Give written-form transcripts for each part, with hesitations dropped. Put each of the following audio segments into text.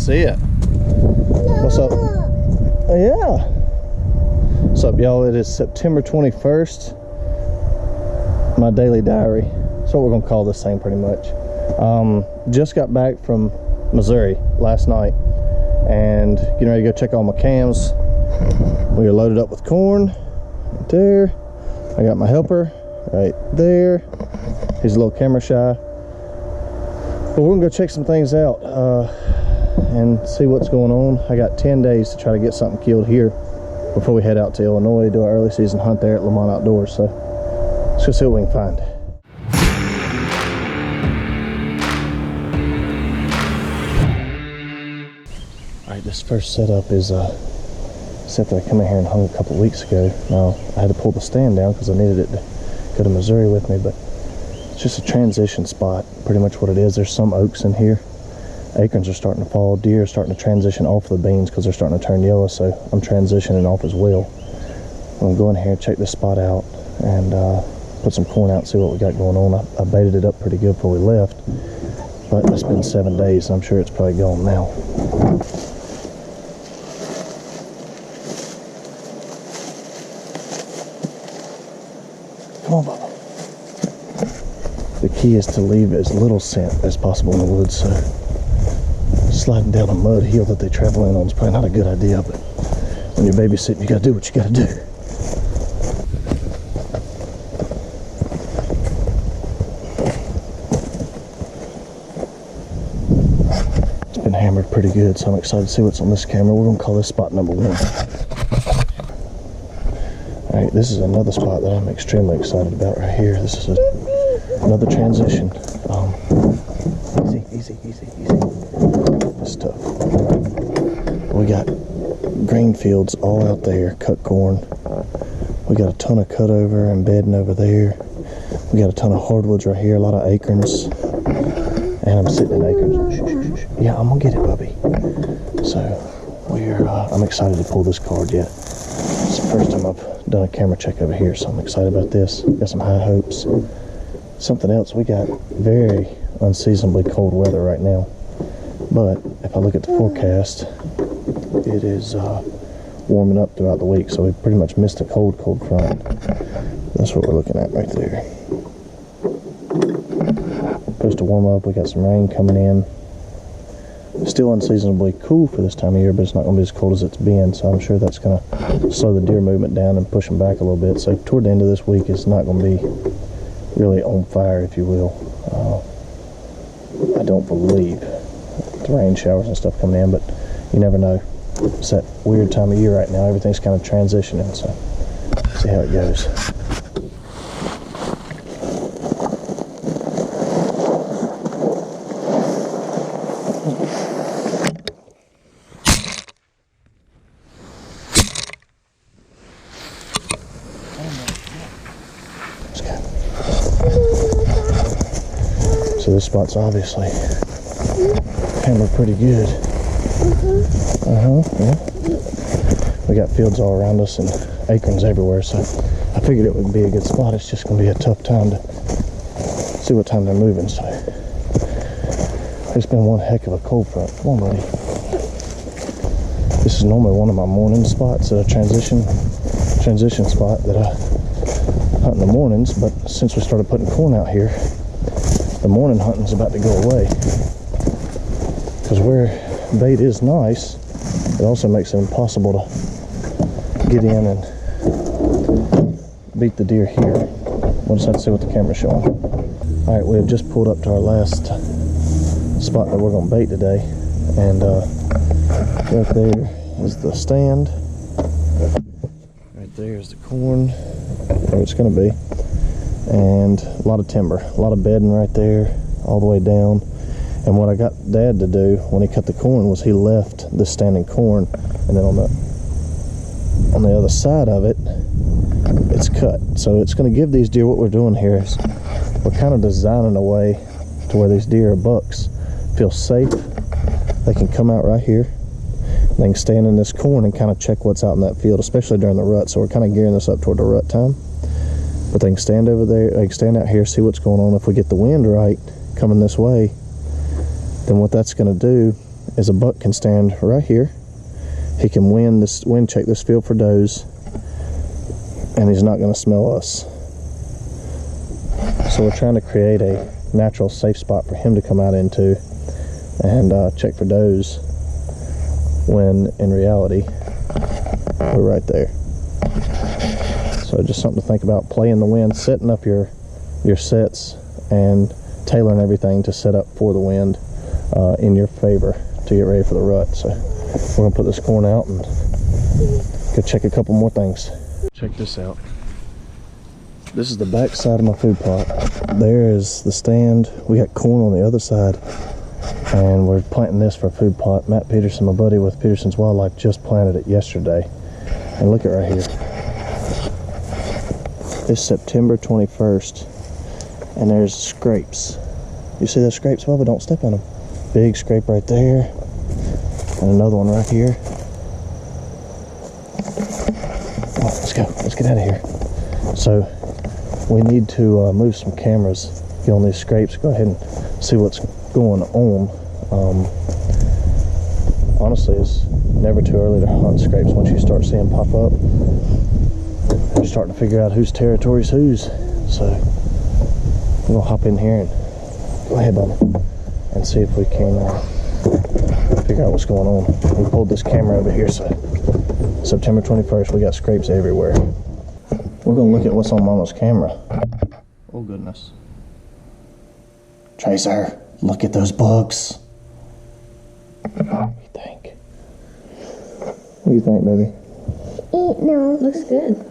see it. What's up? Yeah. What's up, y'all? It is September 21st. My daily diary. That's what we're gonna call this thing pretty much. Just got back from Missouri last night and getting ready to go check all my cams. We are loaded up with corn right there. I got my helper right there. He's a little camera shy, but we're gonna go check some things out and see what's going on. I got 10 days to try to get something killed here before we head out to Illinois to do our early season hunt there at Lamont Outdoors. So let's go see what we can find. All right, this first setup is a set that I come in here and hung a couple weeks ago. Now I had to pull the stand down because I needed it to go to Missouri with me, but it's just a transition spot, pretty much what it is. There's some oaks in here. Acorns are starting to fall. Deer are starting to transition off of the beans because they're starting to turn yellow, so I'm transitioning off as well. I'm gonna go in here and check this spot out and put some corn out and see what we got going on. I baited it up pretty good before we left, but it's been 7 days and I'm sure it's probably gone now. Come on, Bubba. The key is to leave as little scent as possible in the woods, so sliding down a mud hill that they travel in on is probably not a good idea, but when you're babysitting, you gotta do what you gotta do. It's been hammered pretty good, so I'm excited to see what's on this camera. We're gonna call this spot number 1. Alright, this is another spot that I'm extremely excited about right here. This is another transition. Easy. This stuff. We got green fields all out there, cut corn. We got a ton of cut over and bedding over there. We got a ton of hardwoods right here, a lot of acorns. And I'm sitting in acorns. Shh. Yeah, I'm gonna get it, Bubby. So I'm excited to pull this card yet. It's the first time I've done a camera check over here, so I'm excited about this. Got some high hopes. Something else, we got very unseasonably cold weather right now, but if I look at the forecast, it is warming up throughout the week, so we pretty much missed a cold front. That's what we're looking at right there. Supposed to warm up. We got some rain coming in. Still unseasonably cool for this time of year, but it's not going to be as cold as it's been, so I'm sure that's going to slow the deer movement down and push them back a little bit. So toward the end of this week, it's not going to be really on fire, if you will. I don't believe the rain showers and stuff coming in, but you never know. It's that weird time of year right now. Everything's kind of transitioning, so see how it goes. So this spot's obviously hammered pretty good. Yeah. We got fields all around us and acorns everywhere, so I figured it would be a good spot. It's just gonna be a tough time to see what time they're moving. So it's been one heck of a cold front. Come on, buddy. This is normally one of my morning spots, a transition spot that I hunt in the mornings, but since we started putting corn out here, the morning hunting's about to go away. Because where bait is nice, it also makes it impossible to get in and beat the deer here. We'll just have to see what the camera's showing. Alright, we have just pulled up to our last spot that we're going to bait today, and right there is the stand. Right there is the corn, where it's going to be, and a lot of timber, a lot of bedding right there all the way down. And what I got Dad to do when he cut the corn was he left this standing corn, and then on the other side of it, it's cut. So it's going to give these deer, what we're doing here is we're kind of designing a way to where these deer or bucks feel safe. They can come out right here. They can stand in this corn and kind of check what's out in that field, especially during the rut. So we're kind of gearing this up toward the rut time. But they can stand over there, they can stand out here, see what's going on. If we get the wind right coming this way, then what that's going to do is a buck can stand right here. He can wind check this field for does, and he's not going to smell us. So we're trying to create a natural safe spot for him to come out into and check for does, when in reality we're right there. So just something to think about. Play in the wind, setting up your sets and tailoring everything to set up for the wind in your favor to get ready for the rut. So we're gonna put this corn out and go check a couple more things. Check this out. This is the back side of my food plot. There is the stand. We got corn on the other side, and we're planting this for a food plot. Matt Peterson, my buddy with Peterson's Wildlife, just planted it yesterday. And look at right here. It's September 21st, and there's scrapes. You see those scrapes, Bubba? Don't step on them. Big scrape right there, and another one right here. Oh, let's go. Let's get out of here. So we need to move some cameras, get on these scrapes, go ahead and see what's going on. Honestly, it's never too early to hunt scrapes. Once you start seeing pop up, you're starting to figure out whose territory's whose. So we're gonna hop in here and go ahead, Bubba, and see if we can figure out what's going on. We pulled this camera over here, so September 21st, we got scrapes everywhere. We're gonna look at what's on Mama's camera. Oh goodness. Tracer, look at those bugs. What do you think? What do you think, baby? No, looks good.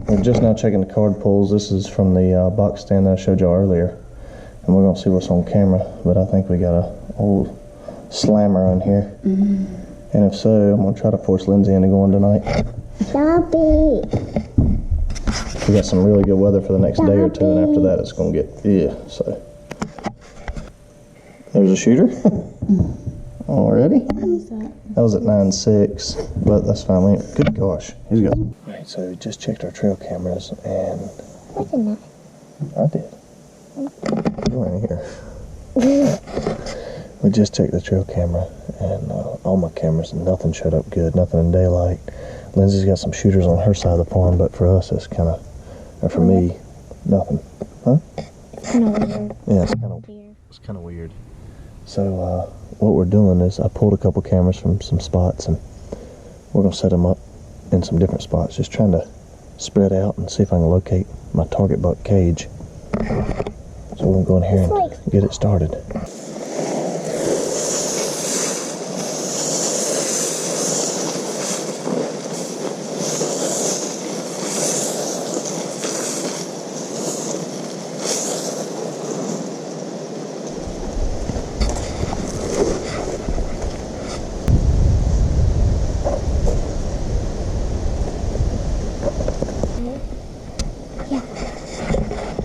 We're just now checking the card pulls. This is from the box stand that I showed y'all earlier, and we're gonna see what's on camera. But I think we got a old slammer on here, and if so, I'm gonna try to force Lindsay into going tonight. Stop it. We got some really good weather for the next day or two, and after that, it's gonna get so. There's a shooter already. That was at 9.6, but that's fine. Good gosh, he's good. All right, so we just checked our trail cameras, and That's enough. I did. You weren't here. We just checked the trail camera, and all my cameras, nothing showed up good. Nothing in daylight. Lindsay's got some shooters on her side of the pond, but for us, it's kind of, or for me, nothing. Huh? It's kind of weird. Yeah, it's kind of weird. So what we're doing is I pulled a couple cameras from some spots, and we're gonna set them up in some different spots, just trying to spread out and see if I can locate my target buck cage. So we're gonna go in here and get it started.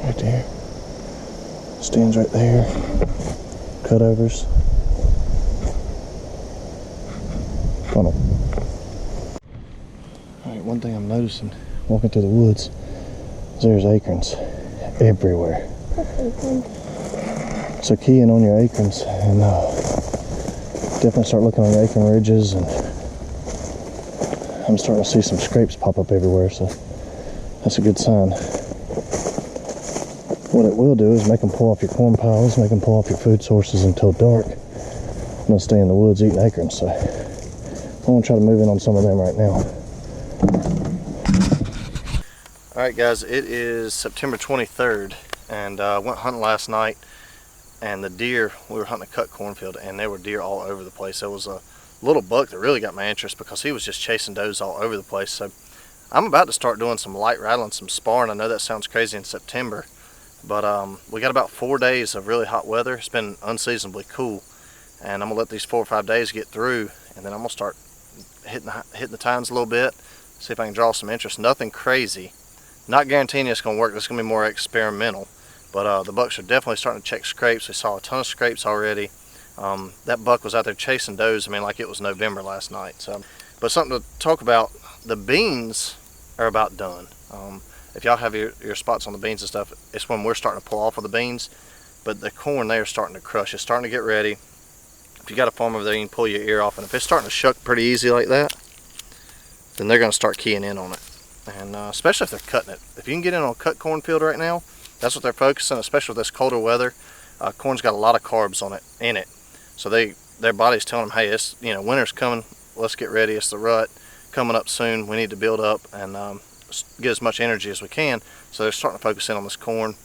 Right there. Stands right there. Cutovers. Funnel. Alright, one thing I'm noticing walking through the woods is there's acorns everywhere. So key in on your acorns and definitely start looking on your acorn ridges, and I'm starting to see some scrapes pop up everywhere, so that's a good sign. What it will do is make them pull off your corn piles, make them pull off your food sources until dark. I'm gonna stay in the woods eating acorns, so I'm gonna try to move in on some of them right now. Alright guys, it is September 23rd, and I went hunting last night, and the deer, we were hunting a cut cornfield, and there were deer all over the place. There was a little buck that really got my interest because he was just chasing does all over the place. So I'm about to start doing some light rattling, some sparring. I know that sounds crazy in September, but we got about 4 days of really hot weather. It's been unseasonably cool, and I'm gonna let these 4 or 5 days get through, and then I'm gonna start hitting the tines a little bit, see if I can draw some interest. Nothing crazy, not guaranteeing it's gonna work. This is gonna be more experimental, but the bucks are definitely starting to check scrapes. We saw a ton of scrapes already. That buck was out there chasing does, I mean, like it was November last night. So, but something to talk about, the beans are about done. If y'all have your spots on the beans and stuff, it's when we're starting to pull off of the beans, but the corn there is starting to crush. It's starting to get ready. If you got a farm over there, you can pull your ear off, and if it's starting to shuck pretty easy like that, then they're going to start keying in on it. And especially if they're cutting it. If you can get in on a cut cornfield right now, that's what they're focusing, especially with this colder weather. Corn's got a lot of carbs on it, so their body's telling them, hey, it's, you know, winter's coming, let's get ready, it's the rut coming up soon, we need to build up and get as much energy as we can. So they're starting to focus in on this corn.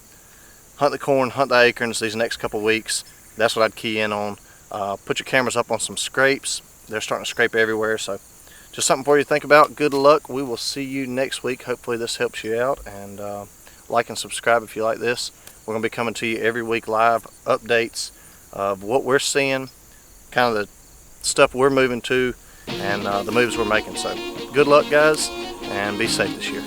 Hunt the corn, hunt the acorns these next couple weeks. That's what I'd key in on. Put your cameras up on some scrapes. They're starting to scrape everywhere, so just something for you to think about. Good luck. We will see you next week. Hopefully this helps you out, and like and subscribe if you like this. We're going to be coming to you every week, live updates of what we're seeing, kind of the stuff we're moving to, and the moves we're making. So good luck, guys, and be safe this year.